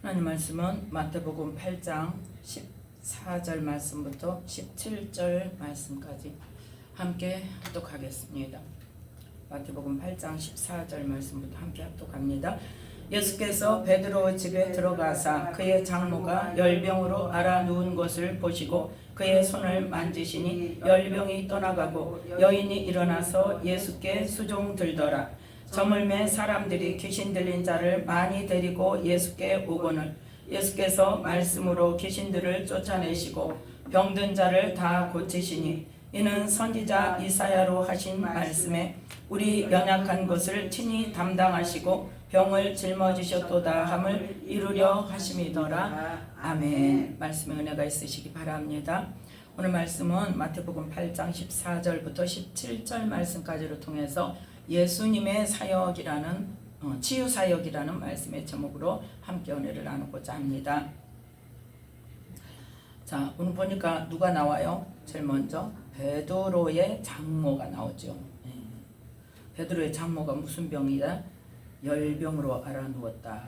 하나님 말씀은 마태복음 8장 14절 말씀부터 17절 말씀까지 함께 합독하겠습니다. 마태복음 8장 14절 말씀부터 함께 합독합니다. 예수께서 베드로 집에 들어가사 그의 장모가 열병으로 앓아 누운 것을 보시고 그의 손을 만지시니 열병이 떠나가고 여인이 일어나서 예수께 수종들더라. 저물매 사람들이 귀신 들린 자를 많이 데리고 예수께 오거늘 예수께서 말씀으로 귀신들을 쫓아내시고 병든 자를 다 고치시니 이는 선지자 이사야로 하신 말씀에 우리 연약한 것을 친히 담당하시고 병을 짊어지셨도다 함을 이루려 하심이더라. 아멘. 말씀에 은혜가 있으시기 바랍니다. 오늘 말씀은 마태복음 8장 14절부터 17절 말씀까지를 통해서 예수님의 사역이라는 치유 사역이라는 말씀의 제목으로 함께 은혜를 나누고자 합니다. 자, 오늘 보니까 누가 나와요? 제일 먼저 베드로의 장모가 나오죠. 베드로의 장모가 무슨 병이다? 열병으로 앓아 누웠다.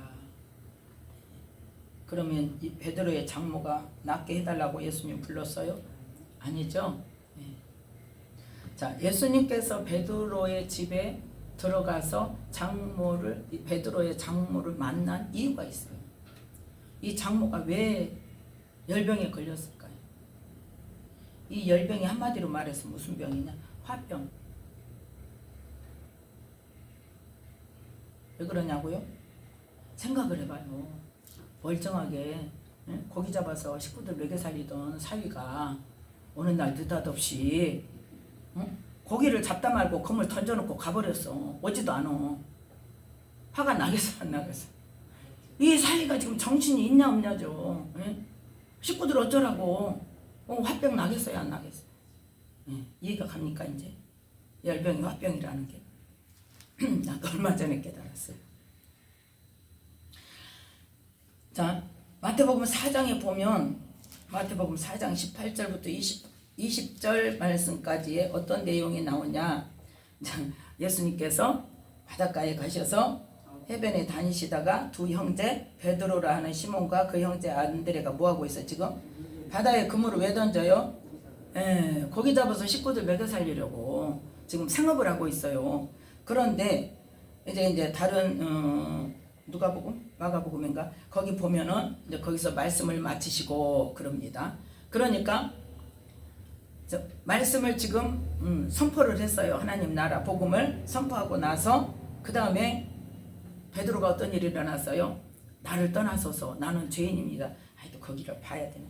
그러면 이 베드로의 장모가 낫게 해달라고 예수님 불렀어요? 아니죠. 자, 예수님께서 베드로의 집에 들어가서 베드로의 장모를 만난 이유가 있어요. 이 장모가 왜 열병에 걸렸을까요? 이 열병이 한마디로 말해서 무슨 병이냐? 화병. 왜 그러냐고요? 생각을 해봐요. 멀쩡하게 고기 잡아서 식구들 먹여 살리던 사위가 어느 날 느닷없이 고기를 잡다 말고 그물 던져놓고 가버렸어. 오지도 않아. 화가 나겠어 안 나겠어? 이 사위가 지금 정신이 있냐 없냐죠. 식구들 어쩌라고. 화병 나겠어요 안 나겠어요? 이해가 갑니까 이제? 열병이 화병이라는 게. 나도 얼마 전에 깨달았어요. 자, 마태복음 4장에 보면 마태복음 4장 18절부터 20절 말씀까지의 어떤 내용이 나오냐. 예수님께서 바닷가에 가셔서 해변에 다니시다가 두 형제 베드로라 하는 시몬과 그 형제 안드레가 뭐하고 있어 지금? 바다에 그물을 왜 던져요? 고기 잡아서 식구들 먹여 살리려고 지금 생업을 하고 있어요. 그런데 이제 다른 누가복음? 마가복음인가? 거기 보면은 이제 거기서 말씀을 마치시고 그럽니다. 그러니까 말씀을 지금 선포를 했어요. 하나님 나라 복음을 선포하고 나서 그 다음에 베드로가 어떤 일이 일어났어요? 나를 떠나소서 나는 죄인입니다. 아이고 거기를 봐야 되네.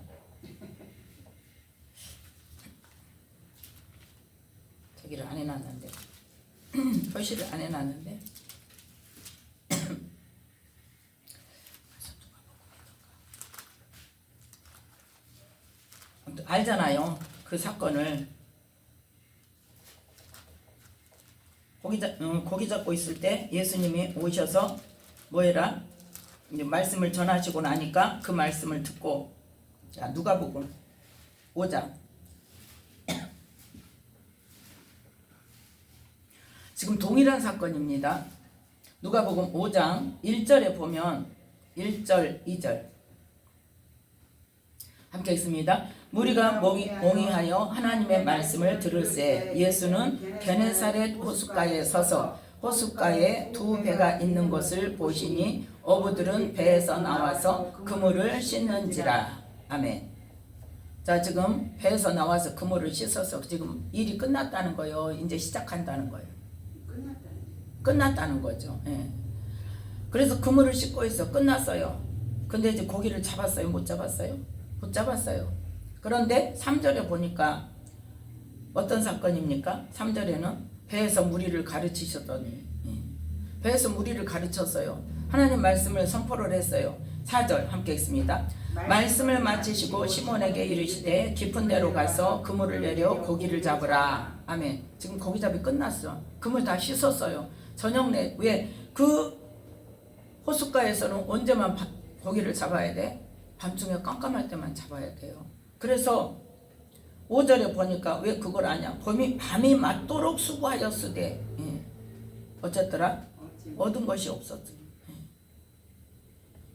저기를 안 해놨는데 표시를 안 해놨는데 알잖아요. 그 사건을 고기 잡고 있을 때 예수님이 오셔서 뭐해라? 이제 말씀을 전하시고 나니까 그 말씀을 듣고 자 누가복음 5장 지금 동일한 사건입니다. 누가복음 5장 1절에 보면 1절 2절 함께 있습니다. 무리가 몽이하여 하나님의 말씀을 들을새 예수는 게네사렛 호숫가에 서서 호숫가에 두 배가 있는 것을 보시니 어부들은 배에서 나와서 그물을 씻는지라. 아멘. 자, 지금 배에서 나와서 그물을 씻어서 지금 일이 끝났다는 거예요. 이제 시작한다는 거예요. 끝났다는 거죠. 그래서 그물을 씻고 있어. 끝났어요. 근데 이제 고기를 잡았어요? 못 잡았어요? 못 잡았어요. 그런데 3절에 보니까 어떤 사건입니까? 3절에는 배에서 무리를 가르치셨더니 배에서 무리를 가르쳤어요. 하나님 말씀을 선포를 했어요. 4절 함께 읽습니다. 말씀을 마치시고 시몬에게 이르시되 깊은 데로 가서 그물을 내려 고기를 잡으라. 아멘. 지금 고기 잡이 끝났어. 그물 다 씻었어요. 저녁 왜 그 호숫가에서는 언제만 고기를 잡아야 돼? 밤중에 깜깜할 때만 잡아야 돼요. 그래서 5절에 보니까 왜 그걸 아냐? 밤이 맞도록 수고하였으되 어쨌더라? 얻은 것이 없었어.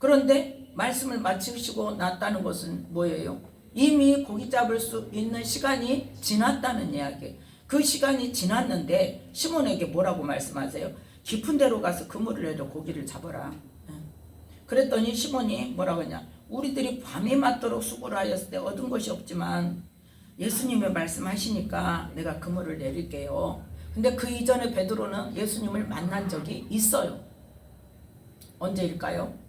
그런데 말씀을 마치시고 났다는 것은 뭐예요? 이미 고기 잡을 수 있는 시간이 지났다는 이야기. 그 시간이 지났는데 시몬에게 뭐라고 말씀하세요? 깊은 데로 가서 그물을 내려 고기를 잡아라. 그랬더니 시몬이 뭐라고 하냐? 우리들이 밤이 맞도록 수고를 하였을 때 얻은 것이 없지만 예수님이 말씀하시니까 내가 그물을 내릴게요. 근데 그 이전에 베드로는 예수님을 만난 적이 있어요. 언제일까요?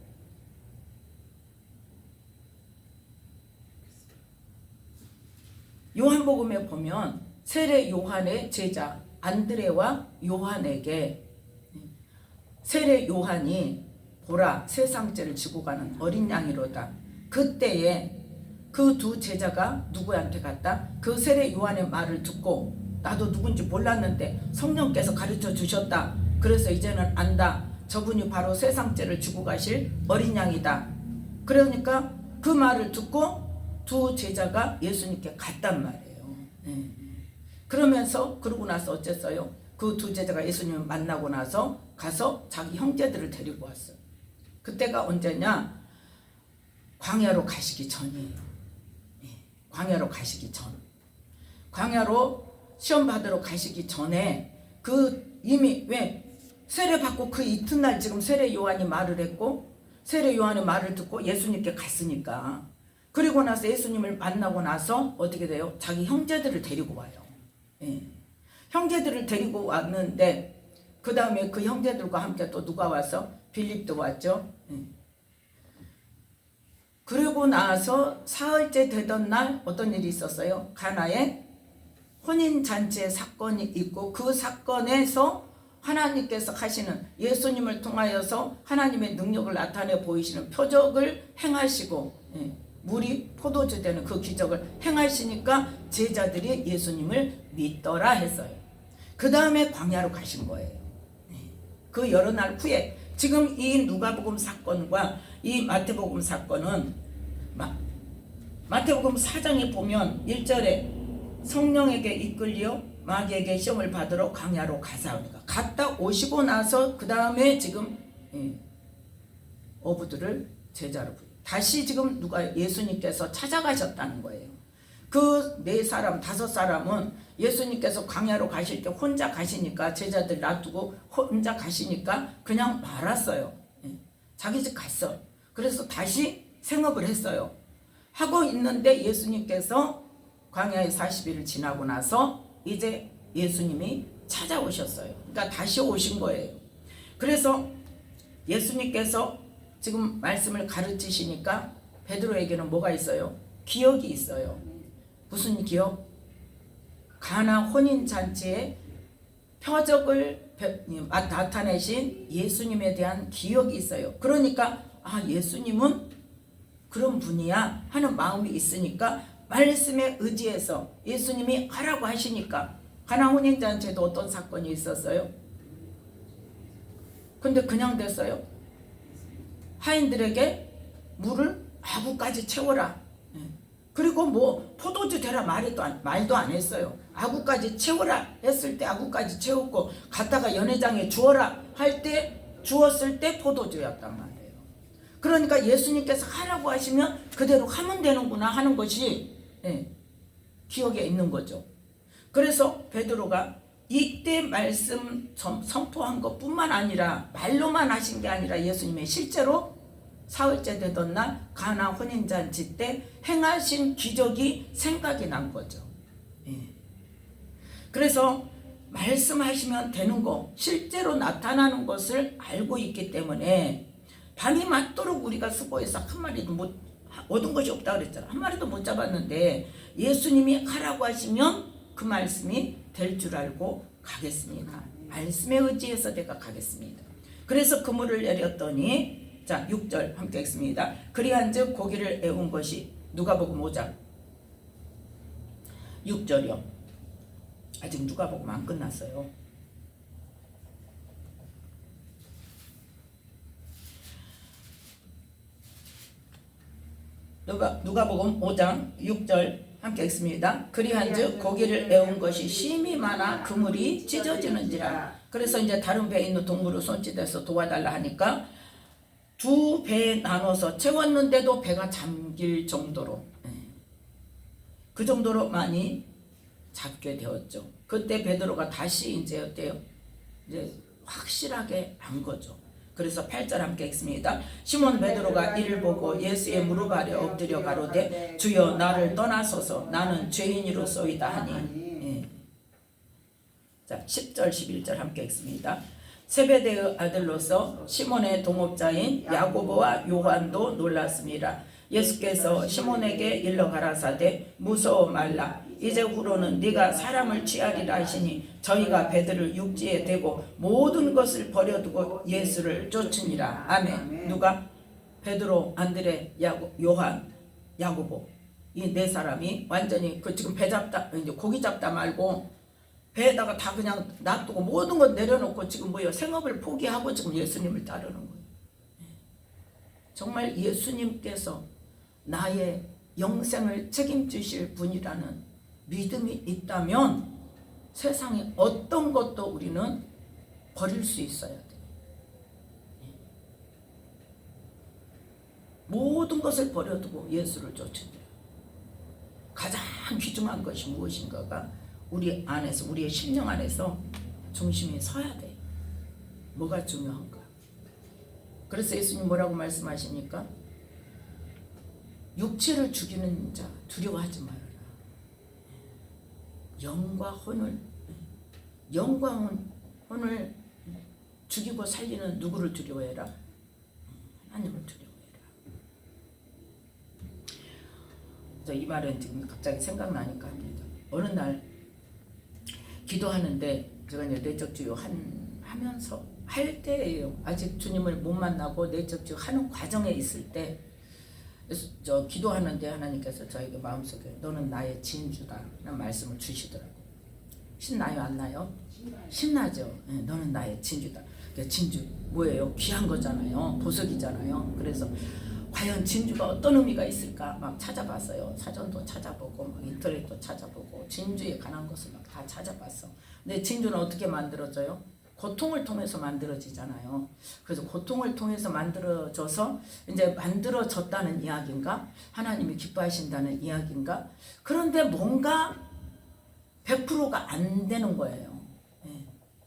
요한복음에 보면 세례 요한의 제자 안드레와 요한에게 세례 요한이 보라 세상죄를 지고 가는 어린 양이로다. 그때에 그 두 제자가 누구한테 갔다? 그 세례 요한의 말을 듣고 나도 누군지 몰랐는데 성령께서 가르쳐 주셨다. 그래서 이제는 안다. 저분이 바로 세상죄를 지고 가실 어린 양이다. 그러니까 그 말을 듣고 두 제자가 예수님께 갔단 말이에요. 그러면서 그러고 나서 어쨌어요? 그 두 제자가 예수님을 만나고 나서 가서 자기 형제들을 데리고 왔어요. 그때가 언제냐? 광야로 가시기 전이에요. 광야로 가시기 전. 광야로 시험 받으러 가시기 전에 그 이미 왜 세례 받고 그 이튿날 지금 세례 요한이 말을 했고 세례 요한의 말을 듣고 예수님께 갔으니까 그리고 나서 예수님을 만나고 나서 어떻게 돼요? 자기 형제들을 데리고 와요. 형제들을 데리고 왔는데 그 다음에 그 형제들과 함께 또 누가 와서? 빌립도 왔죠. 그리고 나서 사흘째 되던 날 어떤 일이 있었어요? 가나에 혼인잔치의 사건이 있고 그 사건에서 하나님께서 하시는 예수님을 통하여서 하나님의 능력을 나타내 보이시는 표적을 행하시고 물이 포도주 되는 그 기적을 행하시니까 제자들이 예수님을 믿더라 했어요. 그 다음에 광야로 가신 거예요. 그 여러 날 후에 지금 이 누가복음 사건과 이 마태복음 사건은 마태복음 4장에 보면 1절에 성령에게 이끌려 마귀에게 시험을 받으러 광야로 가사오니까 갔다 오시고 나서 그 다음에 지금 어부들을 제자로 다시 지금 누가 예수님께서 찾아가셨다는 거예요. 그 4사람 5사람은 예수님께서 광야로 가실 때 혼자 가시니까 제자들 놔두고 혼자 가시니까 그냥 말았어요. 자기 집 갔어. 그래서 다시 생업을 했어요. 하고 있는데 예수님께서 광야의 40일을 지나고 나서 이제 예수님이 찾아오셨어요. 그러니까 다시 오신 거예요. 그래서 예수님께서 지금 말씀을 가르치시니까 베드로에게는 뭐가 있어요? 기억이 있어요. 무슨 기억? 가나 혼인잔치에 표적을 나타내신 예수님에 대한 기억이 있어요. 그러니까 예수님은 그런 분이야 하는 마음이 있으니까 말씀에 의지해서 예수님이 하라고 하시니까 가나 혼인잔치에도 어떤 사건이 있었어요? 근데 그냥 됐어요. 하인들에게 물을 아구까지 채워라. 그리고 뭐 포도주 되라 말도 안 했어요. 아구까지 채워라 했을 때 아구까지 채웠고 갔다가 연회장에 주어라 할 때 주었을 때 포도주였단 말이에요. 그러니까 예수님께서 하라고 하시면 그대로 하면 되는구나 하는 것이 기억에 있는 거죠. 그래서 베드로가 이때 말씀 선포한 것뿐만 아니라 말로만 하신 게 아니라 예수님의 실제로 사흘째 되던 날 가나 혼인잔치 때 행하신 기적이 생각이 난 거죠. 그래서 말씀하시면 되는 거 실제로 나타나는 것을 알고 있기 때문에 밤이 맞도록 우리가 수고해서 한 마리도 못 얻은 것이 없다 그랬잖아. 한 마리도 못 잡았는데 예수님이 하라고 하시면 그 말씀이 될 줄 알고 가겠습니다. 말씀에 의지해서 내가 가겠습니다. 그래서 그물을 내렸더니 자 6절 함께 읽습니다. 그리한즉 고기를 애운 것이 누가복음 5장 6절이요. 아직 누가복음 안 끝났어요. 누가복음 5장 6절 함께 읽습니다. 그리한즉 고기를 애운 것이 심히 많아 그물이 찢어지는지라. 그래서 이제 다른 배에 있는 동물을 손짓해서 도와달라 하니까 두 배 나눠서 채웠는데도 배가 잠길 정도로 그 정도로 많이 잡게 되었죠. 그때 베드로가 다시 이제 어때요? 이제 확실하게 안 거죠. 그래서 8절 함께 읽습니다. 시몬 베드로가 이를 보고 예수의 무릎 아래 엎드려 가로되 주여 나를 떠나소서 나는 죄인이로소이다 하니. 자 10절 11절 함께 읽습니다. 세베대의 아들로서 시몬의 동업자인 야고보와 요한도 놀랐습니다. 예수께서 시몬에게 일러 가라사대 무서워 말라 이제 후로는 네가 사람을 취하리라 하시니 저희가 베드를 육지에 대고 모든 것을 버려두고 예수를 쫓으니라. 아멘. 누가? 베드로, 안드레, 요한, 야고보 이 네 사람이 완전히 그 지금 배 잡다 이제 고기 잡다 말고 배에다가 다 그냥 놔두고 모든 것 내려놓고 지금 뭐예요? 생업을 포기하고 지금 예수님을 따르는 거예요. 정말 예수님께서 나의 영생을 책임지실 분이라는 믿음이 있다면 세상에 어떤 것도 우리는 버릴 수 있어야 돼요. 모든 것을 버려두고 예수를 쫓으니 가장 귀중한 것이 무엇인가가 우리 안에서 우리의 심령 안에서 중심이 서야 돼. 뭐가 중요한가? 그래서 예수님 뭐라고 말씀하십니까? 육체를 죽이는 자 두려워하지 말아라. 영과 혼을 죽이고 살리는 누구를 두려워해라? 하나님을 두려워해라. 이 말은 지금 갑자기 생각나니까 합니다. 어느 날 기도하는데 제가 이제 내적 주요 하면서 할 때예요. 아직 주님을 못 만나고 내적 주요 하는 과정에 있을 때 저 기도하는데 하나님께서 저에게 마음속에 너는 나의 진주다 라는 말씀을 주시더라고요. 신나요 안 나요? 신나죠. 네, 너는 나의 진주다. 진주 뭐예요? 귀한 거잖아요. 보석이잖아요. 그래서 과연 진주가 어떤 의미가 있을까 막 찾아봤어요. 사전도 찾아보고 막 인터넷도 찾아보고 진주에 관한 것을 막 다 찾아봤어. 근데 진주는 어떻게 만들어져요? 고통을 통해서 만들어지잖아요. 그래서 고통을 통해서 만들어져서 이제 만들어졌다는 이야기인가? 하나님이 기뻐하신다는 이야기인가? 그런데 뭔가 100%가 안 되는 거예요.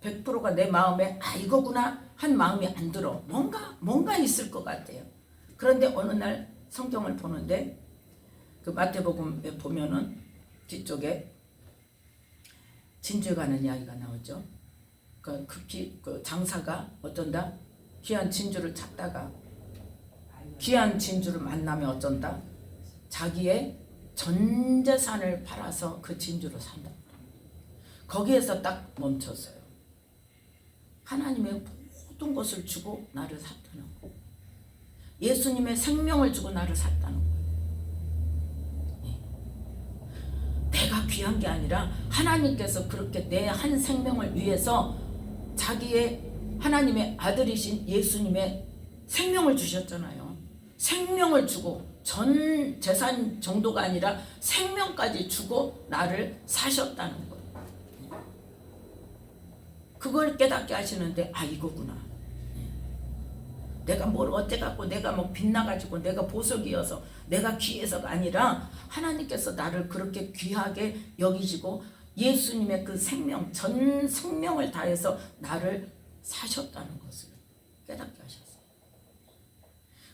100%가 내 마음에 이거구나 한 마음이 안 들어. 뭔가 있을 것 같아요. 그런데 어느 날 성경을 보는데 그 마태복음에 보면은 뒤쪽에 진주에 관한 이야기가 나오죠. 그 장사가 어쩐다? 귀한 진주를 찾다가 귀한 진주를 만나면 어쩐다? 자기의 전 재산을 팔아서 그 진주를 산다. 거기에서 딱 멈췄어요. 하나님의 모든 것을 주고 나를 샀다는 거. 예수님의 생명을 주고 나를 샀다는 거예요. 내가 귀한 게 아니라 하나님께서 그렇게 내 한 생명을 위해서 자기의 하나님의 아들이신 예수님의 생명을 주셨잖아요. 생명을 주고 전 재산 정도가 아니라 생명까지 주고 나를 사셨다는 거예요. 그걸 깨닫게 하시는데 이거구나. 내가 뭘 어째갖고 내가 뭐 빛나가지고 내가 보석이어서 내가 귀해서가 아니라 하나님께서 나를 그렇게 귀하게 여기시고 예수님의 그 생명 전 생명을 다해서 나를 사셨다는 것을 깨닫게 하셨어요.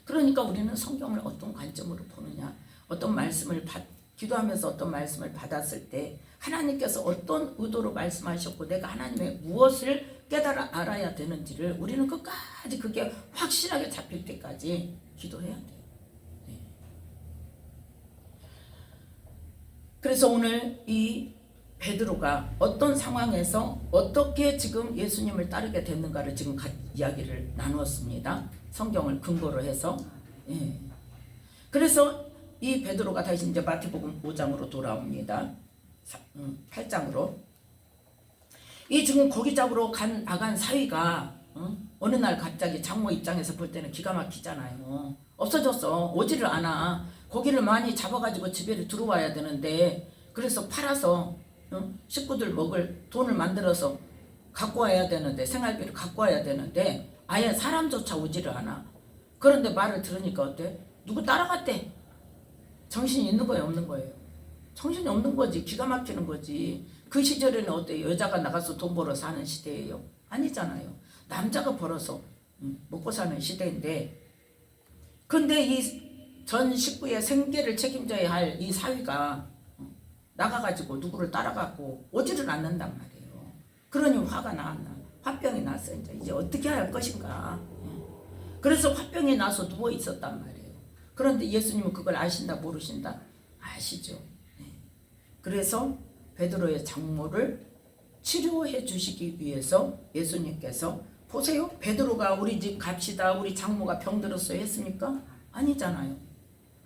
그러니까 우리는 성경을 어떤 관점으로 보느냐, 어떤 말씀을 기도하면서 어떤 말씀을 받았을 때 하나님께서 어떤 의도로 말씀하셨고 내가 하나님의 무엇을 깨달아 알아야 되는지를 우리는 끝까지 그게 확실하게 잡힐 때까지 기도해야 돼요. 그래서 오늘 이 베드로가 어떤 상황에서 어떻게 지금 예수님을 따르게 됐는가를 지금 이야기를 나누었습니다. 성경을 근거로 해서. 그래서 이 베드로가 다시 이제 마태복음 5장으로 돌아옵니다. 8장으로. 이 지금 고기 잡으러 나간 사위가 어느 날 갑자기 장모 입장에서 볼 때는 기가 막히잖아요. 없어졌어. 오지를 않아. 고기를 많이 잡아가지고 집에 들어와야 되는데 그래서 팔아서 식구들 먹을 돈을 만들어서 갖고 와야 되는데 생활비를 갖고 와야 되는데 아예 사람조차 오지를 않아. 그런데 말을 들으니까 어때? 누구 따라갔대? 정신이 있는 거예요, 없는 거예요? 정신이 없는 거지. 기가 막히는 거지. 그 시절에는 어때요? 여자가 나가서 돈 벌어 사는 시대예요? 아니잖아요. 남자가 벌어서 먹고 사는 시대인데, 근데 이 전 식구의 생계를 책임져야 할 이 사위가 나가가지고 누구를 따라가고 오지를 않는단 말이에요. 그러니 화가 나왔나? 화병이 났어. 이제 어떻게 할 것인가? 그래서 화병이 나서 누워 있었단 말이에요. 그런데 예수님은 그걸 아신다, 모르신다? 아시죠. 그래서 베드로의 장모를 치료해 주시기 위해서 예수님께서, 보세요, 베드로가 우리 집 갑시다, 우리 장모가 병들었어요 했습니까? 아니잖아요.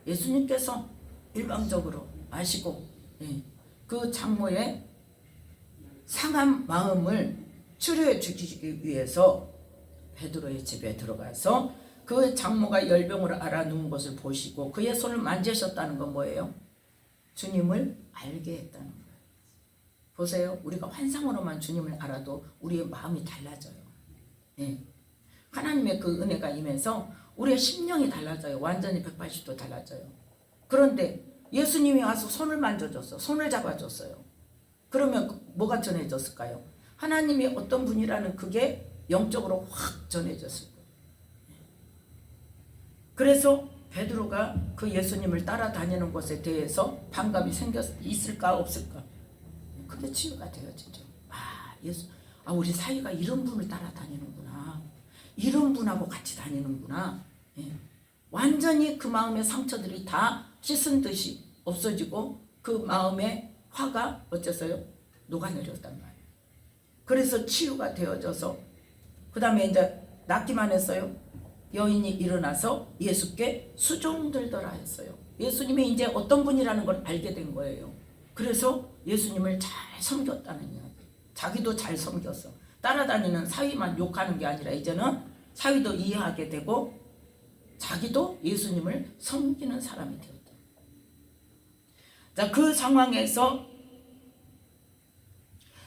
예수님께서 일방적으로 아시고 그 장모의 상한 마음을 치료해 주시기 위해서 베드로의 집에 들어가서 그 장모가 열병으로 앓아 누운 것을 보시고 그의 손을 만지셨다는 건 뭐예요? 주님을 알게 했다는 거예요. 보세요. 우리가 환상으로만 주님을 알아도 우리의 마음이 달라져요. 하나님의 그 은혜가 임해서 우리의 심령이 달라져요. 완전히 180도 달라져요. 그런데 예수님이 와서 손을 만져줬어. 손을 잡아줬어요. 그러면 뭐가 전해졌을까요? 하나님이 어떤 분이라는 그게 영적으로 확 전해졌을 거예요. 그래서 베드로가 그 예수님을 따라다니는 것에 대해서 반감이 있을까 없을까? 그게 치유가 되어지죠. 우리 사위가 이런 분을 따라다니는구나. 이런 분하고 같이 다니는구나. 완전히 그 마음의 상처들이 다 씻은 듯이 없어지고 그 마음의 화가 어째서요? 녹아내렸단 말이에요. 그래서 치유가 되어져서 그 다음에 이제 낫기만 했어요. 여인이 일어나서 예수께 수종들더라 했어요. 예수님이 이제 어떤 분이라는 걸 알게 된 거예요. 그래서 예수님을 잘 섬겼다는 이야기. 자기도 잘 섬겼어. 따라다니는 사위만 욕하는 게 아니라 이제는 사위도 이해하게 되고 자기도 예수님을 섬기는 사람이 되었다. 자, 그 상황에서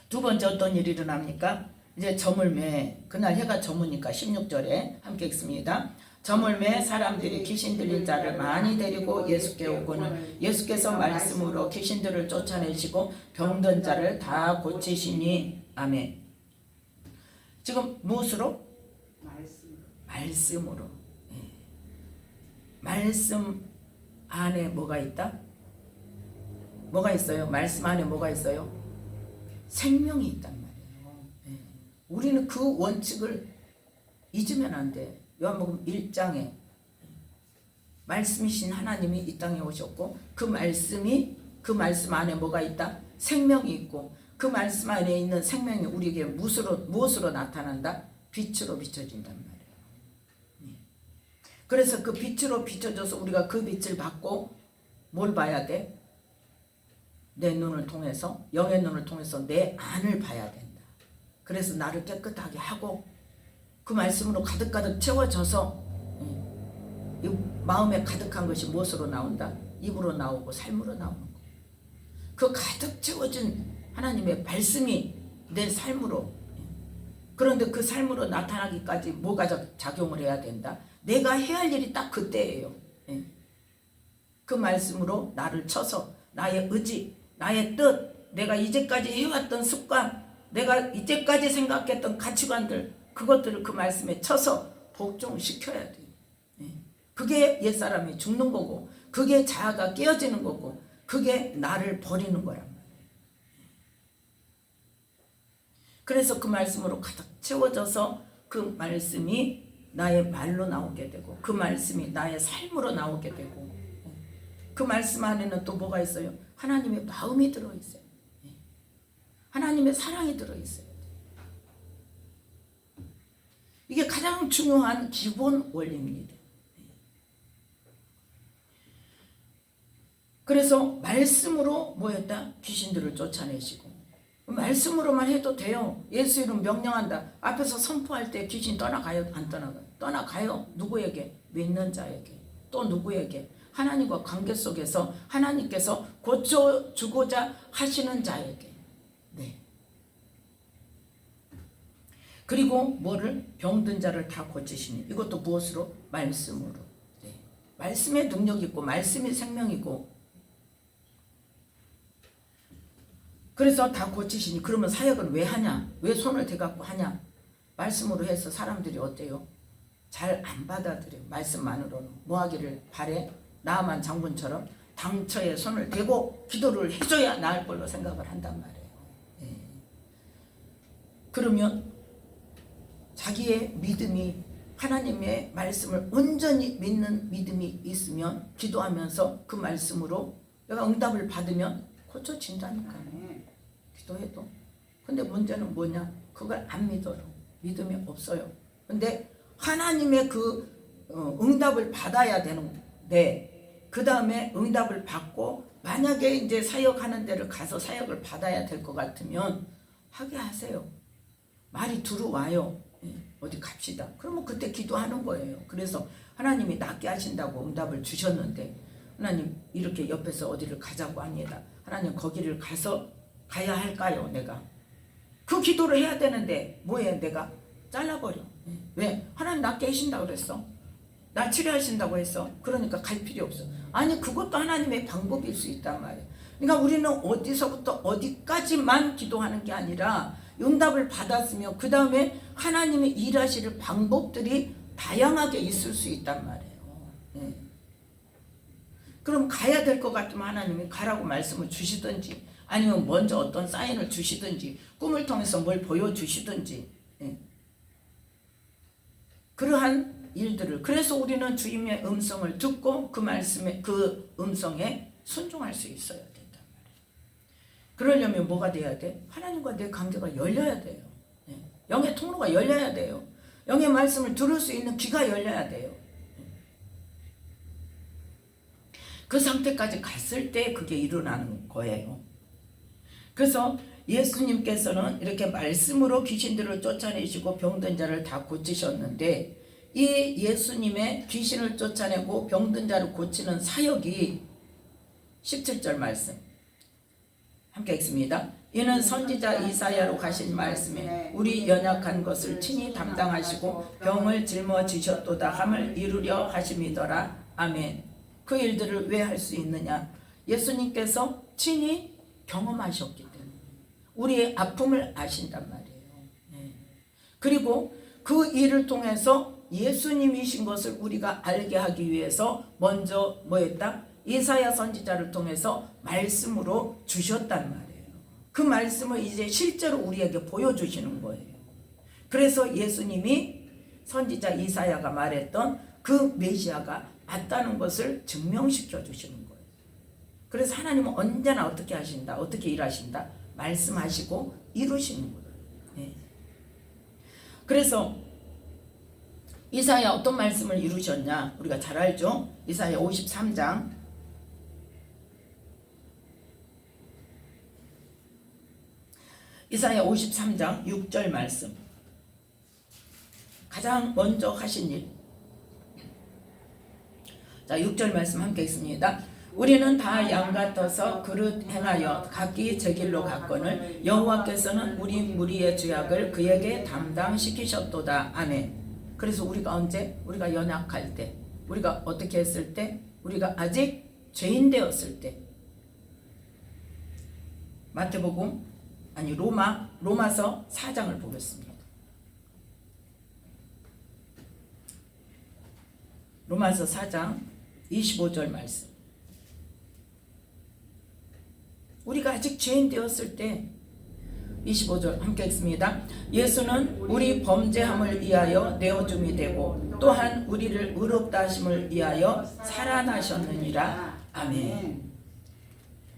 두 번째 어떤 일이 일어납니까? 이제 저물매, 그날 해가 저무니까 16절에 함께 읽습니다. 저물매 사람들이 귀신 들린 자를 많이 데리고 예수께 오고는 예수께서 말씀으로 귀신들을 쫓아내시고 병든 자를 다 고치시니. 아멘. 지금 무엇으로? 말씀으로. 말씀 안에 뭐가 있다? 뭐가 있어요? 말씀 안에 뭐가 있어요? 생명이 있단 말이에요. 우리는 그 원칙을 잊으면 안 돼. 요한복음 1장에 말씀이신 하나님이 이 땅에 오셨고 그 말씀 안에 뭐가 있다? 생명이 있고 그 말씀 안에 있는 생명이 우리에게 무엇으로 나타난다? 빛으로 비춰진단 말이에요. 그래서 그 빛으로 비춰져서 우리가 그 빛을 받고 뭘 봐야 돼? 내 눈을 통해서, 영의 눈을 통해서 내 안을 봐야 된다. 그래서 나를 깨끗하게 하고 그 말씀으로 가득가득 채워져서 이 마음에 가득한 것이 무엇으로 나온다? 입으로 나오고 삶으로 나오는 거. 그 가득 채워진 하나님의 말씀이 내 삶으로, 그런데 그 삶으로 나타나기까지 뭐가 작용을 해야 된다? 내가 해야 할 일이 딱 그때예요. 그 말씀으로 나를 쳐서 나의 의지, 나의 뜻, 내가 이제까지 해왔던 습관, 내가 이제까지 생각했던 가치관들, 그것들을 그 말씀에 쳐서 복종시켜야 돼요. 그게 옛사람이 죽는 거고, 그게 자아가 깨어지는 거고, 그게 나를 버리는 거란 말이에요. 그래서 그 말씀으로 가득 채워져서 그 말씀이 나의 말로 나오게 되고 그 말씀이 나의 삶으로 나오게 되고 그 말씀 안에는 또 뭐가 있어요? 하나님의 마음이 들어있어요. 하나님의 사랑이 들어있어요. 이게 가장 중요한 기본 원리입니다. 그래서 말씀으로 뭐였다? 귀신들을 쫓아내시고 말씀으로만 해도 돼요. 예수 이름 명령한다. 앞에서 선포할 때 귀신 떠나가요? 안 떠나가요? 떠나가요. 누구에게? 믿는 자에게. 또 누구에게? 하나님과 관계 속에서 하나님께서 고쳐주고자 하시는 자에게. 네. 그리고 뭐를? 병든 자를 다 고치시니. 이것도 무엇으로? 말씀으로. 네. 말씀에 능력이 있고 말씀이 생명이고, 그래서 다 고치시니 그러면 사역은 왜 하냐? 왜 손을 대갖고 하냐? 말씀으로 해서 사람들이 어때요? 잘 안 받아들여요. 말씀만으로는. 뭐 하기를 바래? 나아만 장군처럼 당처에 손을 대고 기도를 해줘야 나을 걸로 생각을 한단 말이에요. 예. 그러면 자기의 믿음이, 하나님의 말씀을 온전히 믿는 믿음이 있으면 기도하면서 그 말씀으로 내가 응답을 받으면 고쳐진다니까요. 기도해도. 근데 문제는 뭐냐? 그걸 안 믿어요. 믿음이 없어요. 근데 하나님의 그 응답을 받아야 되는데, 그 다음에 응답을 받고 만약에 이제 사역하는 데를 가서 사역을 받아야 될 것 같으면 하게 하세요. 말이 들어와요. 어디 갑시다. 그러면 그때 기도하는 거예요. 그래서 하나님이 낫게 하신다고 응답을 주셨는데, 하나님 이렇게 옆에서 어디를 가자고 합니다. 하나님 거기를 가야 할까요? 내가 그 기도를 해야 되는데 뭐해? 내가 잘라버려. 왜? 하나님 낫게 하신다고 그랬어. 나 치료하신다고 했어. 그러니까 갈 필요 없어. 아니, 그것도 하나님의 방법일 수 있단 말이에요. 그러니까 우리는 어디서부터 어디까지만 기도하는 게 아니라 응답을 받았으면 그 다음에 하나님이 일하실 방법들이 다양하게 있을 수 있단 말이에요. 네. 그럼 가야 될 것 같으면 하나님이 가라고 말씀을 주시든지, 아니면 먼저 어떤 사인을 주시든지, 꿈을 통해서 뭘 보여주시든지, 네. 그러한 일들을, 그래서 우리는 주님의 음성을 듣고 그 말씀에, 그 음성에 순종할 수 있어야 된단 말이에요. 그러려면 뭐가 돼야 돼? 하나님과 내 관계가 열려야 돼요. 네. 영의 통로가 열려야 돼요. 영의 말씀을 들을 수 있는 귀가 열려야 돼요. 그 상태까지 갔을 때 그게 일어나는 거예요. 그래서 예수님께서는 이렇게 말씀으로 귀신들을 쫓아내시고 병든 자를 다 고치셨는데, 이 예수님의 귀신을 쫓아내고 병든 자를 고치는 사역이 17절 말씀 함께 읽습니다. 이는 선지자 이사야로 가신 말씀에 우리 연약한 것을 친히 담당하시고 병을 짊어지셨도다 함을 이루려 하심이더라. 아멘. 그 일들을 왜 할 수 있느냐? 예수님께서 친히 경험하셨기 때문에 우리의 아픔을 아신단 말이에요. 네. 그리고 그 일을 통해서 예수님이신 것을 우리가 알게 하기 위해서 먼저 뭐 했다? 이사야 선지자를 통해서 말씀으로 주셨단 말이에요. 그 말씀을 이제 실제로 우리에게 보여주시는 거예요. 그래서 예수님이 선지자 이사야가 말했던 그 메시아가 맞다는 것을 증명시켜 주시는 거예요. 그래서 하나님은 언제나 어떻게 하신다? 어떻게 일하신다? 말씀하시고 이루시는 거예요. 네. 그래서 이사야 어떤 말씀을 이루셨냐? 우리가 잘 알죠? 이사야 53장 이사야 53장 6절 말씀. 가장 먼저 하신 일. 자, 6절 말씀 함께 있습니다. 우리는 다 양 같아서 그릇 행하여 각기 제 길로 갔거늘 여호와께서는 우리 무리의 죄악을 그에게 담당시키셨도다. 아멘. 그래서 우리가 언제? 우리가 연약할 때, 우리가 어떻게 했을 때, 우리가 아직 죄인 되었을 때. 마태복음 아니 로마서 4장을 보겠습니다. 로마서 4장 25절 말씀. 우리가 아직 죄인 되었을 때 25절 함께 읽습니다. 예수는 우리 범죄함을 위하여 내어줌이 되고 또한 우리를 의롭다 하심을 위하여 살아나셨느니라. 아멘.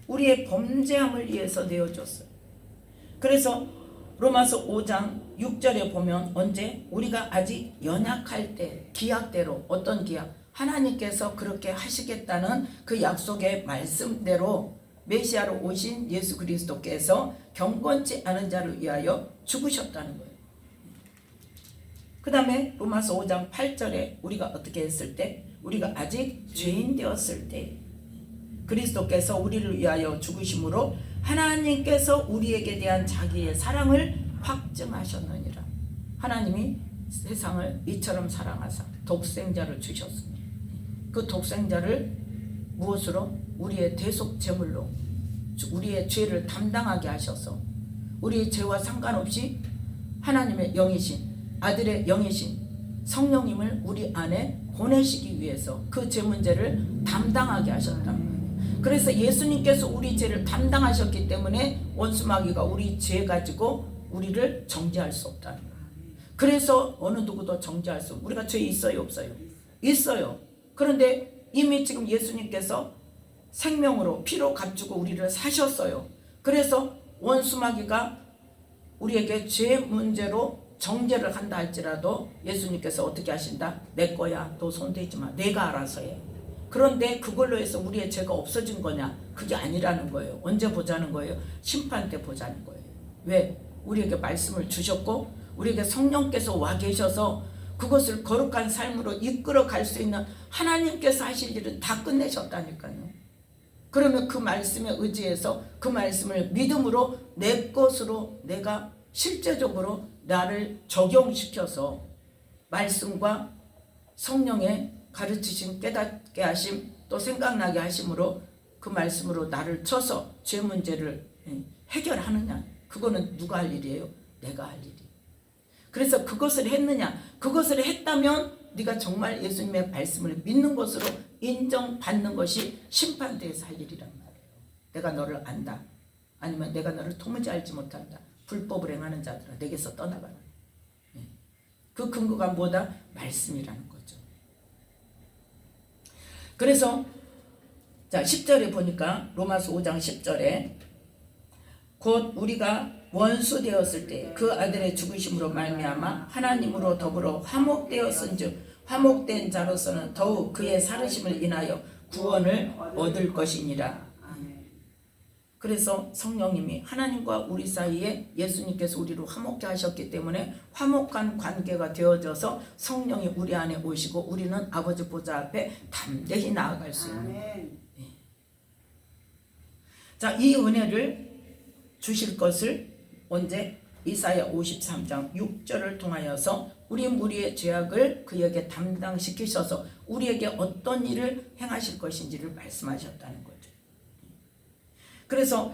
우리의 범죄함을 위해서 내어줬어요. 그래서 로마서 5장 6절에 보면 언제? 우리가 아직 연약할 때, 기약대로. 어떤 기약? 하나님께서 그렇게 하시겠다는 그 약속의 말씀대로 메시아로 오신 예수 그리스도께서 경건치 않은 자를 위하여 죽으셨다는 거예요. 그 다음에 로마서 5장 8절에 우리가 어떻게 했을 때? 우리가 아직 죄인 되었을 때 그리스도께서 우리를 위하여 죽으심으로 하나님께서 우리에게 대한 자기의 사랑을 확증하셨느니라. 하나님이 세상을 이처럼 사랑하사 독생자를 주셨습니다. 그 독생자를 무엇으로? 우리의 대속 제물로 우리의 죄를 담당하게 하셔서 우리의 죄와 상관없이 하나님의 영이신 아들의 영이신 성령님을 우리 안에 보내시기 위해서 그 죄 문제를 담당하게 하셨다. 그래서 예수님께서 우리 죄를 담당하셨기 때문에 원수마귀가 우리 죄 가지고 우리를 정죄할 수 없다는 거예요. 그래서 어느 누구도 정죄할 수 없어요. 우리가 죄 있어요 없어요? 있어요. 그런데 이미 지금 예수님께서 생명으로 피로 값주고 우리를 사셨어요. 그래서 원수마귀가 우리에게 죄 문제로 정죄를 한다 할지라도 예수님께서 어떻게 하신다? 내 거야. 너 손대지 마. 내가 알아서 해. 그런데 그걸로 해서 우리의 죄가 없어진 거냐? 그게 아니라는 거예요. 언제 보자는 거예요? 심판 때 보자는 거예요. 왜? 우리에게 말씀을 주셨고 우리에게 성령께서 와 계셔서 그것을 거룩한 삶으로 이끌어 갈 수 있는 하나님께서 하실 일은 다 끝내셨다니까요. 그러면 그 말씀에 의지해서 그 말씀을 믿음으로 내 것으로 내가 실제적으로 나를 적용시켜서 말씀과 성령의 가르치심, 깨닫게 하심, 또 생각나게 하심으로 그 말씀으로 나를 쳐서 죄 문제를 해결하느냐? 그거는 누가 할 일이에요? 내가 할 일이에요. 그래서 그것을 했느냐? 그것을 했다면 네가 정말 예수님의 말씀을 믿는 것으로 인정받는 것이 심판대에서 할 일이란 말이에요. 내가 너를 안다. 아니면 내가 너를 도무지 알지 못한다. 불법을 행하는 자들아 내게서 떠나가라. 그 근거가 뭐다? 말씀이라는 거죠. 그래서 자 10절에 보니까 로마서 5장 10절에 곧 우리가 원수 되었을 때 그 아들의 죽으심으로 말미암아 하나님으로 더불어 화목되었은즉 화목된 자로서는 더욱 그의 살으심을 인하여 구원을 얻을 것이니라. 그래서 성령님이 하나님과 우리 사이에 예수님께서 우리를 화목케 하셨기 때문에 화목한 관계가 되어져서 성령이 우리 안에 오시고 우리는 아버지 보좌 앞에 담대히 나아갈 수 있는 거예요. 자, 이 은혜를 주실 것을 언제? 이사야 53장 6절을 통하여서 우리 무리의 죄악을 그에게 담당시키셔서 우리에게 어떤 일을 행하실 것인지를 말씀하셨다는 거죠. 그래서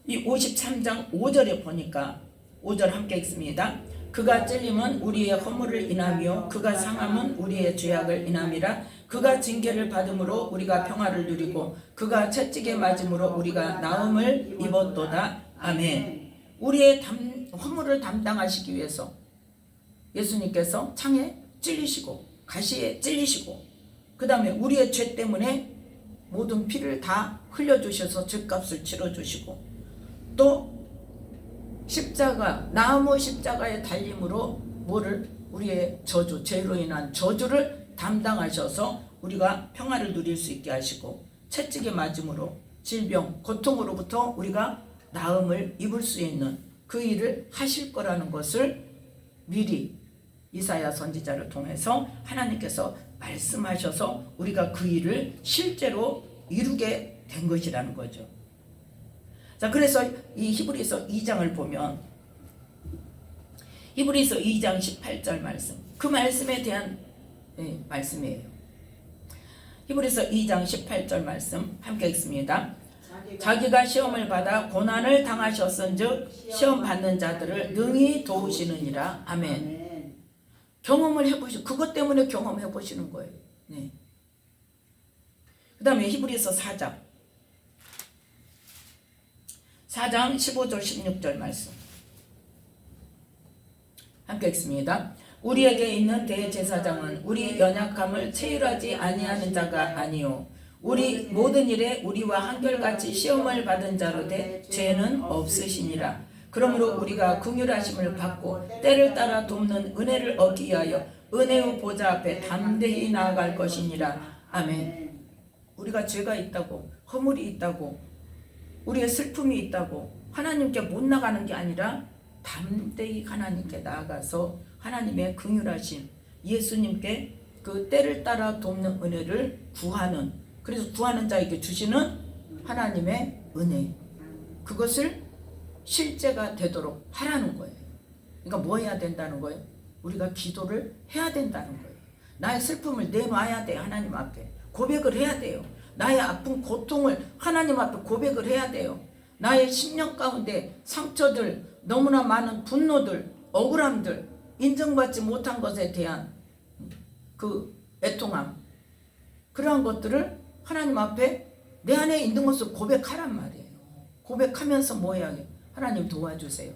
이 53장 5절에 보니까 5절 함께 읽습니다. 그가 찔림은 우리의 허물을 인하며 그가 상함은 우리의 죄악을 인함이라. 그가 징계를 받음으로 우리가 평화를 누리고 그가 채찍에 맞음으로 우리가 나음을 입었도다. 아멘. 우리의 허물을 담당하시기 위해서 예수님께서 창에 찔리시고 가시에 찔리시고 그 다음에 우리의 죄 때문에 모든 피를 다 흘려주셔서 죄값을 치러주시고 또 십자가 나무 십자가의 달림으로 뭐를 우리의 저주 죄로 인한 저주를 담당하셔서 우리가 평화를 누릴 수 있게 하시고 채찍에 맞음으로 질병 고통으로부터 우리가 나음을 입을 수 있는 그 일을 하실 거라는 것을 미리 이사야 선지자를 통해서 하나님께서 말씀하셔서 우리가 그 일을 실제로 이루게 된 것이라는 거죠. 자, 그래서 이 히브리서 2장을 보면 히브리서 2장 18절 말씀, 그 말씀에 대한 말씀이에요. 히브리서 2장 18절 말씀 함께 읽습니다. 자기가 시험을 받아 고난을 당하셨은즉 시험 받는 자들을 능히 도우시느니라. 아멘. 경험을 해보시고 그것 때문에 경험해 보시는 거예요. 네. 그 다음에 히브리서 4장 15절 16절 말씀 함께 읽습니다. 우리에게 있는 대제사장은 우리 연약함을 체휼하지 아니하는 자가 아니요 우리 모든 일에 우리와 한결같이 시험을 받은 자로 돼 죄는 없으시니라. 그러므로 우리가 긍휼하심을 받고 때를 따라 돕는 은혜를 얻기 위하여 은혜의 보좌 앞에 담대히 나아갈 것이니라. 아멘. 우리가 죄가 있다고 허물이 있다고 우리의 슬픔이 있다고 하나님께 못 나가는 게 아니라 담대히 하나님께 나아가서 하나님의 긍휼하심 예수님께 그 때를 따라 돕는 은혜를 구하는 그래서 구하는 자에게 주시는 하나님의 은혜 그것을 실제가 되도록 하라는 거예요. 그러니까 뭐 해야 된다는 거예요? 우리가 기도를 해야 된다는 거예요. 나의 슬픔을 내놔야 돼. 하나님 앞에 고백을 해야 돼요. 나의 아픈 고통을 하나님 앞에 고백을 해야 돼요. 나의 심령 가운데 상처들, 너무나 많은 분노들, 억울함들, 인정받지 못한 것에 대한 그 애통함, 그러한 것들을 하나님 앞에 내 안에 있는 것을 고백하란 말이에요. 고백하면서 뭐 해야 해? 하나님 도와주세요.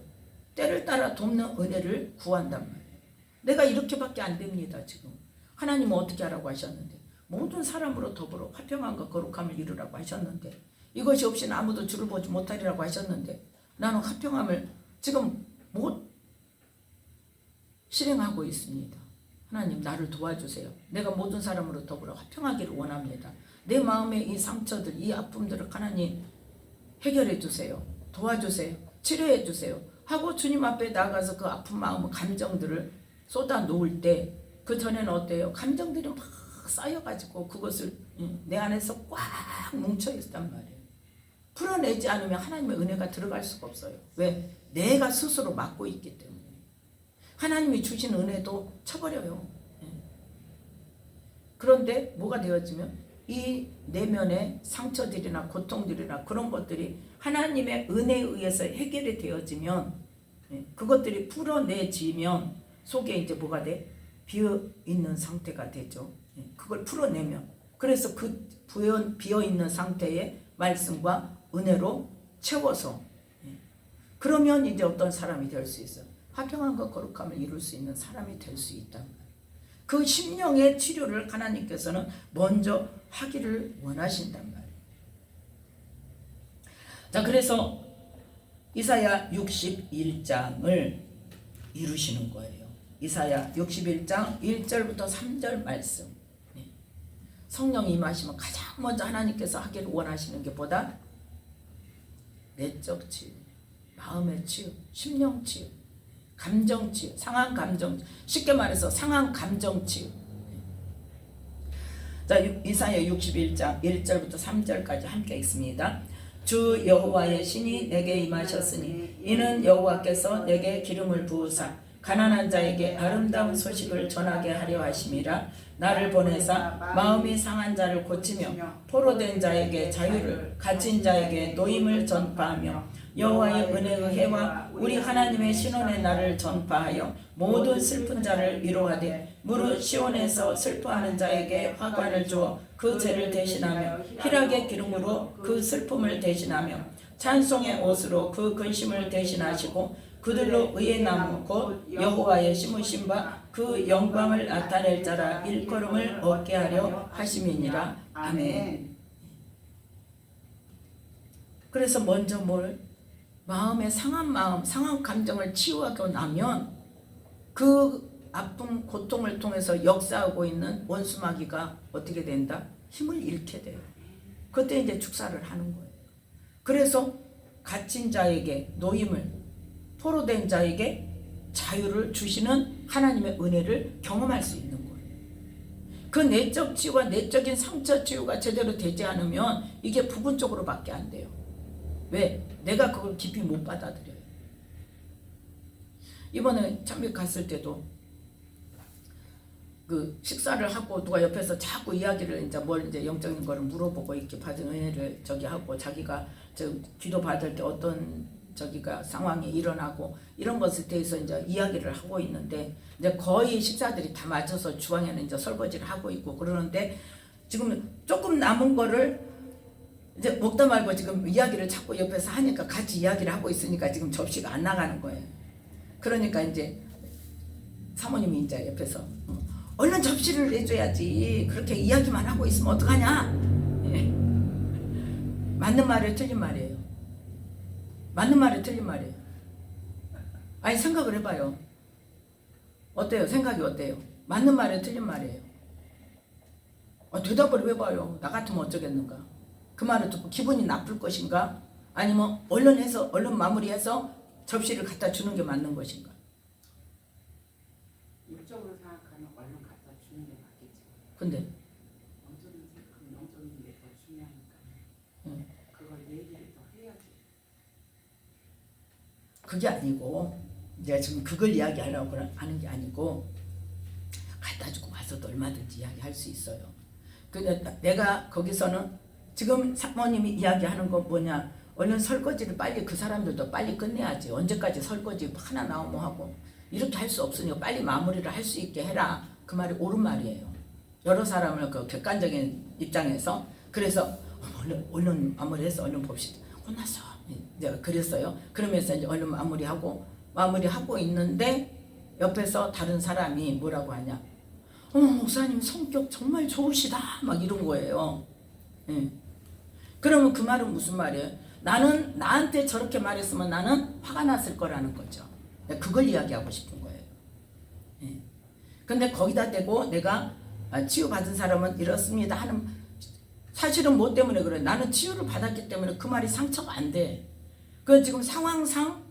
때를 따라 돕는 은혜를 구한단 말이에요. 내가 이렇게밖에 안 됩니다. 지금 하나님은 어떻게 하라고 하셨는데, 모든 사람으로 더불어 화평함과 거룩함을 이루라고 하셨는데, 이것이 없이는 아무도 주를 보지 못하리라고 하셨는데, 나는 화평함을 지금 못 실행하고 있습니다. 하나님 나를 도와주세요. 내가 모든 사람으로 더불어 화평하기를 원합니다. 내 마음의 이 상처들, 이 아픔들을 하나님 해결해 주세요. 도와주세요. 치료해 주세요. 하고 주님 앞에 나가서 그 아픈 마음, 감정들을 쏟아 놓을 때, 그 전에는 어때요? 감정들이 막 쌓여가지고 그것을 내 안에서 꽉 뭉쳐 있단 말이에요. 풀어내지 않으면 하나님의 은혜가 들어갈 수가 없어요. 왜? 내가 스스로 막고 있기 때문에. 하나님이 주신 은혜도 쳐버려요. 그런데 뭐가 되어지면 이 내면의 상처들이나 고통들이나 그런 것들이 하나님의 은혜에 의해서 해결이 되어지면, 그것들이 풀어내지면 속에 이제 뭐가 돼? 비어있는 상태가 되죠. 그걸 풀어내면, 그래서 그 비어있는 상태의 말씀과 은혜로 채워서, 그러면 이제 어떤 사람이 될 수 있어요? 화평함과 거룩함을 이룰 수 있는 사람이 될 수 있단 말이에요. 그 심령의 치료를 하나님께서는 먼저 하기를 원하신단 말이에요. 자, 그래서 이사야 61장을 이루시는 거예요. 이사야 61장 1절부터 3절 말씀. 성령이 임하시면 가장 먼저 하나님께서 하기를 원하시는 게 보다 내적 치유, 마음의 치유, 심령 치유, 감정 치유, 상한 감정, 쉽게 말해서 상한 감정 치유. 자, 이사야 61장 1절부터 3절까지 함께 읽습니다. 주 여호와의 신이 내게 임하셨으니 이는 여호와께서 내게 기름을 부으사 가난한 자에게 아름다운 소식을 전하게 하려 하심이라. 나를 보내사 마음이 상한 자를 고치며 포로된 자에게 자유를, 갇힌 자에게 노임을 전파하며 여호와의 은혜의 해와 우리 하나님의 신원의 날을 전파하여 모든 슬픈 자를 위로하되 무릇 시온에서 슬퍼하는 자에게 화관을 주어 그 죄를 대신하며 희락의 기름으로 그 슬픔을 대신하며 찬송의 옷으로 그 근심을 대신하시고 그들로 의의 나무 곧 여호와의 심으신 바 그 영광을 나타낼 자라 일컬음을 얻게 하려 하심이니라. 아멘. 그래서 먼저 뭘? 마음의 상한 마음, 상한 감정을 치유하고 나면 그 아픔, 고통을 통해서 역사하고 있는 원수마귀가 어떻게 된다? 힘을 잃게 돼요. 그때 이제 축사를 하는 거예요. 그래서 갇힌 자에게 노임을, 포로된 자에게 자유를 주시는 하나님의 은혜를 경험할 수 있는 거예요. 그 내적 치유와 내적인 상처 치유가 제대로 되지 않으면 이게 부분적으로밖에 안 돼요. 왜? 내가 그걸 깊이 못 받아들여요. 이번에 참배 갔을 때도 그 식사를 하고 누가 옆에서 자꾸 이야기를 이제 뭘 이제 영적인 거를 물어보고 이렇게 받은 은혜를 저기 하고 자기가 저 기도 받을 때 어떤 저기가 상황이 일어나고 이런 것에 대해서 이제 이야기를 하고 있는데 이제 거의 식사들이 다 맞춰서 주방에는 이제 설거지를 하고 있고 그러는데 지금 조금 남은 거를 이제 먹다 말고 지금 이야기를 자꾸 옆에서 하니까 같이 이야기를 하고 있으니까 지금 접시가 안 나가는 거예요. 그러니까 이제 사모님이 이제 옆에서 얼른 접시를 내줘야지 그렇게 이야기만 하고 있으면 어떡하냐. 예. 맞는 말이에요, 틀린 말이에요? 맞는 말이에요, 틀린 말이에요? 아니 생각을 해봐요. 어때요? 생각이 어때요? 맞는 말이에요, 틀린 말이에요? 대답을 해봐요. 나 같으면 어쩌겠는가? 그 말을 듣고 기분이 나쁠 것인가? 아니면 얼른 해서 얼른 마무리해서 접시를 갖다 주는 게 맞는 것인가? 육적으로 생각하면 얼른 갖다 주는 게 맞겠지. 근데 영적인 생각은 영적인 게 더 중요하니까 그걸 얘기를 더 해야지. 그게 아니고 내가 지금 그걸 이야기하려고 하는 게 아니고 갖다 주고 가서도 얼마든지 이야기할 수 있어요. 근데 내가 거기서는 지금 사모님이 이야기하는 건 뭐냐, 얼른 설거지를 빨리, 그 사람들도 빨리 끝내야지. 언제까지 설거지 하나 나오면 하고 이렇게 할 수 없으니까 빨리 마무리를 할 수 있게 해라. 그 말이 옳은 말이에요. 여러 사람을 그 객관적인 입장에서. 그래서 얼른 마무리해서 얼른 봅시다. 혼났어. 내가 그랬어요. 그러면서 이제 얼른 마무리하고 있는데 옆에서 다른 사람이 뭐라고 하냐, 목사님 성격 정말 좋으시다, 막 이런 거예요. 예. 그러면 그 말은 무슨 말이에요? 나는 나한테 저렇게 말했으면 나는 화가 났을 거라는 거죠. 그걸 이야기하고 싶은 거예요. 예. 근데 거기다 대고 내가 치유받은 사람은 이렇습니다 하는, 사실은 뭐 때문에 그래? 나는 치유를 받았기 때문에 그 말이 상처가 안 돼. 그 지금 상황상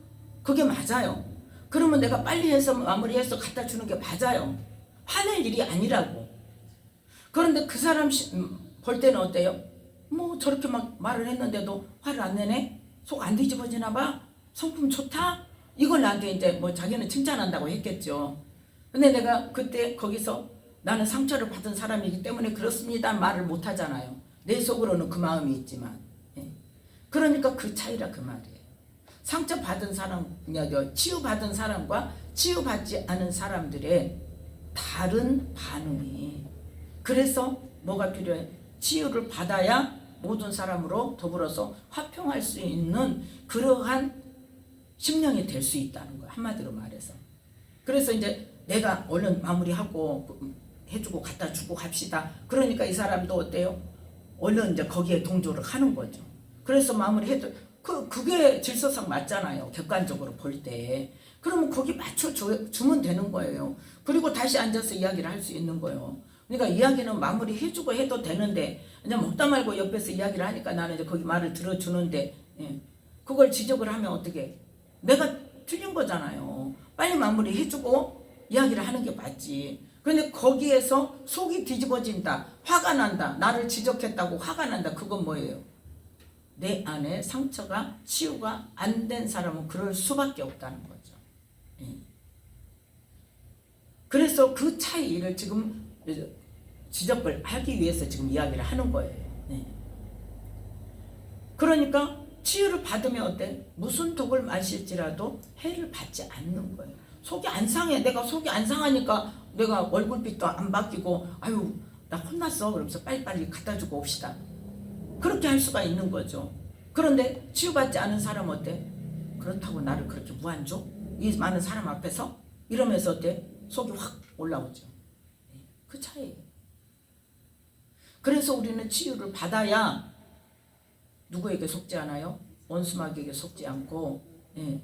그게 맞아요. 그러면 내가 빨리 해서 마무리해서 갖다 주는 게 맞아요. 화낼 일이 아니라고. 그런데 그 사람 볼 때는 어때요? 뭐 저렇게 막 말을 했는데도 화를 안 내네? 속 안 뒤집어지나 봐? 성품 좋다? 이걸 나한테 이제 뭐 자기는 칭찬한다고 했겠죠. 근데 내가 그때 거기서 나는 상처를 받은 사람이기 때문에 그렇습니다 말을 못 하잖아요. 내 속으로는 그 마음이 있지만. 예. 그러니까 그 차이라 그 말이에요. 상처받은 사람, 치유받은 사람과 치유받지 않은 사람들의 다른 반응이. 그래서 뭐가 필요해? 치유를 받아야 모든 사람으로 더불어서 화평할 수 있는 그러한 심령이 될 수 있다는 거야. 한마디로 말해서. 그래서 이제 내가 얼른 마무리하고 해주고 갖다 주고 갑시다. 그러니까 이 사람도 어때요? 얼른 이제 거기에 동조를 하는 거죠. 그래서 마무리해도 그게 질서상 맞잖아요. 객관적으로 볼 때. 그러면 거기 맞춰주면 되는 거예요. 그리고 다시 앉아서 이야기를 할 수 있는 거예요. 그러니까 이야기는 마무리 해주고 해도 되는데, 그냥 먹다 말고 옆에서 이야기를 하니까 나는 이제 거기 말을 들어주는데, 예. 그걸 지적을 하면 어떻게? 내가 틀린 거잖아요. 빨리 마무리 해주고 이야기를 하는 게 맞지. 근데 거기에서 속이 뒤집어진다, 화가 난다, 나를 지적했다고 화가 난다, 그건 뭐예요? 내 안에 상처가 치유가 안 된 사람은 그럴 수밖에 없다는 거죠. 예. 그래서 그 차이를 지금 지적을 하기 위해서 지금 이야기를 하는 거예요. 예. 그러니까 치유를 받으면 어때? 무슨 독을 마실지라도 해를 받지 않는 거예요. 속이 안 상해. 내가 속이 안 상하니까 내가 얼굴빛도 안 바뀌고, 아유 나 혼났어 그러면서 빨리빨리 갖다 주고 옵시다. 그렇게 할 수가 있는 거죠. 그런데 치유받지 않은 사람 어때? 그렇다고 나를 그렇게 무한줘? 이 많은 사람 앞에서? 이러면서 어때? 속이 확 올라오죠. 그 차이예요. 그래서 우리는 치유를 받아야 누구에게 속지 않아요? 원수마귀에게 속지 않고, 예.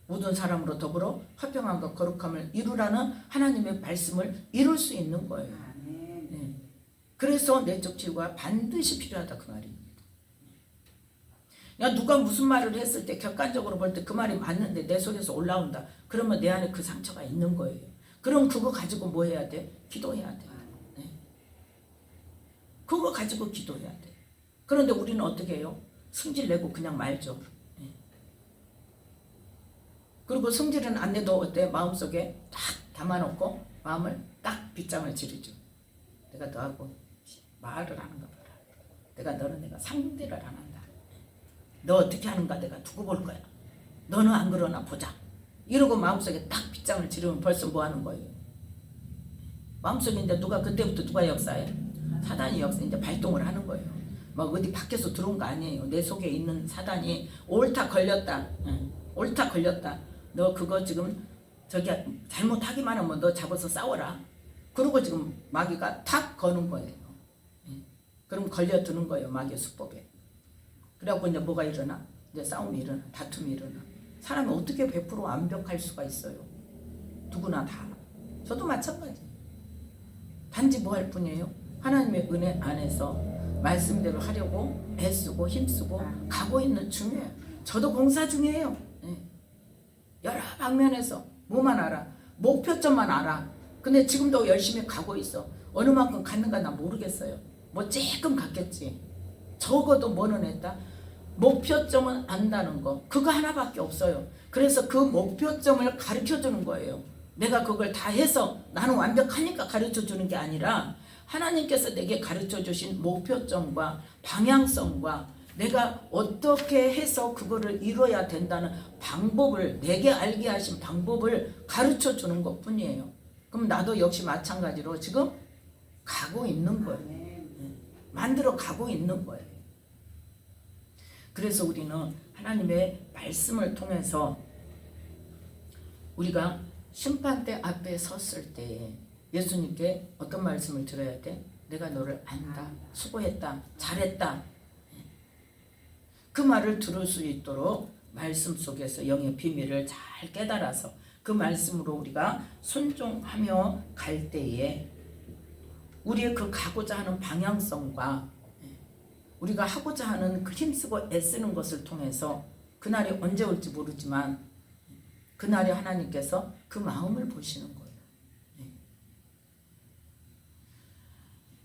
모든 사람으로 더불어 화평함과 거룩함을 이루라는 하나님의 말씀을 이룰 수 있는 거예요. 예. 그래서 내적 치유가 반드시 필요하다 그 말입니다. 야, 누가 무슨 말을 했을 때 객관적으로 볼 때 그 말이 맞는데 내 속에서 올라온다. 그러면 내 안에 그 상처가 있는 거예요. 그럼 그거 가지고 뭐 해야 돼? 기도해야 돼. 네. 그거 가지고 기도해야 돼. 그런데 우리는 어떻게 해요? 승질 내고 그냥 말죠. 네. 그리고 승질은 안 내도 어때? 마음속에 딱 담아놓고 마음을 딱 빗장을 지르죠. 내가 너하고 말을 하는가 봐라. 내가 상대를 안 한다. 너 어떻게 하는가 내가 두고 볼 거야. 너는 안 그러나 보자. 이러고 마음속에 딱 빗장을 지르면 벌써 뭐 하는 거예요? 마음속에 이제 그때부터 누가 역사해? 사단이 이제 발동을 하는 거예요. 막 어디 밖에서 들어온 거 아니에요. 내 속에 있는 사단이 옳다 걸렸다. 옳다 걸렸다. 너 그거 지금 저기 잘못하기만 하면 너 잡아서 싸워라. 그러고 지금 마귀가 탁 거는 거예요. 그럼 걸려드는 거예요. 마귀의 수법에. 그래갖고 이제 뭐가 일어나? 이제 싸움이 일어나. 다툼이 일어나. 사람이 어떻게 100% 완벽할 수가 있어요? 누구나 다. 저도 마찬가지. 단지 뭐 할 뿐이에요? 하나님의 은혜 안에서 말씀대로 하려고 애쓰고 힘쓰고 가고 있는 중이에요. 저도 공사 중이에요. 여러 방면에서 뭐만 알아? 목표점만 알아. 근데 지금도 열심히 가고 있어. 어느 만큼 갔는가 나 모르겠어요. 뭐 조금 갔겠지. 적어도 뭐는 했다? 목표점은 안다는 거. 그거 하나밖에 없어요. 그래서 그 목표점을 가르쳐주는 거예요. 내가 그걸 다 해서 나는 완벽하니까 가르쳐 주는 게 아니라 하나님께서 내게 가르쳐 주신 목표점과 방향성과 내가 어떻게 해서 그거를 이뤄야 된다는 방법을, 내게 알게 하신 방법을 가르쳐 주는 것 뿐이에요. 그럼 나도 역시 마찬가지로 지금 가고 있는 거예요. 만들어 가고 있는 거예요. 그래서 우리는 하나님의 말씀을 통해서 우리가 심판대 앞에 섰을 때 예수님께 어떤 말씀을 들어야 돼? 내가 너를 안다, 수고했다, 잘했다. 그 말을 들을 수 있도록 말씀 속에서 영의 비밀을 잘 깨달아서 그 말씀으로 우리가 순종하며 갈 때에 우리의 그 가고자 하는 방향성과 우리가 하고자 하는 그 힘쓰고 애쓰는 것을 통해서 그날이 언제 올지 모르지만 그날에 하나님께서 그 마음을 보시는 거예요.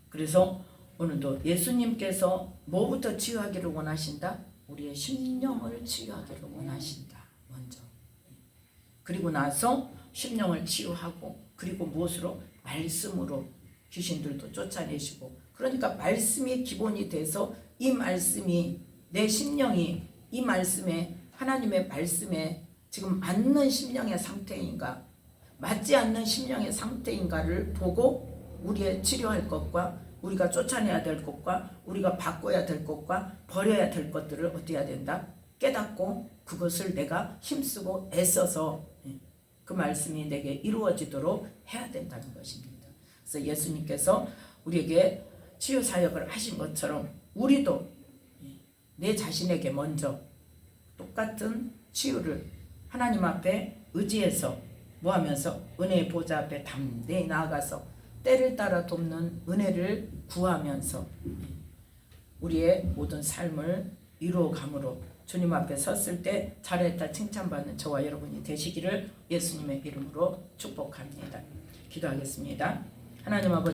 그래서 오늘도 예수님께서 뭐부터 치유하기를 원하신다? 우리의 심령을 치유하기를 원하신다. 먼저. 그리고 나서 심령을 치유하고 그리고 무엇으로? 말씀으로 귀신들도 쫓아내시고, 그러니까 말씀이 기본이 돼서 이 말씀이 내 심령이 이 말씀에, 하나님의 말씀에 지금 맞는 심령의 상태인가 맞지 않는 심령의 상태인가를 보고 우리의 치료할 것과 우리가 쫓아내야 될 것과 우리가 바꿔야 될 것과 버려야 될 것들을 어떻게 해야 된다? 깨닫고 그것을 내가 힘쓰고 애써서 그 말씀이 내게 이루어지도록 해야 된다는 것입니다. 그래서 예수님께서 우리에게 치유 사역을 하신 것처럼 우리도 내 자신에게 먼저 똑같은 치유를 하나님 앞에 의지해서 뭐하면서 은혜의 보좌 앞에 담대히 나아가서 때를 따라 돕는 은혜를 구하면서 우리의 모든 삶을 이루어감으로 주님 앞에 섰을 때 잘했다 칭찬받는 저와 여러분이 되시기를 예수님의 이름으로 축복합니다. 기도하겠습니다. 하나님 아버지,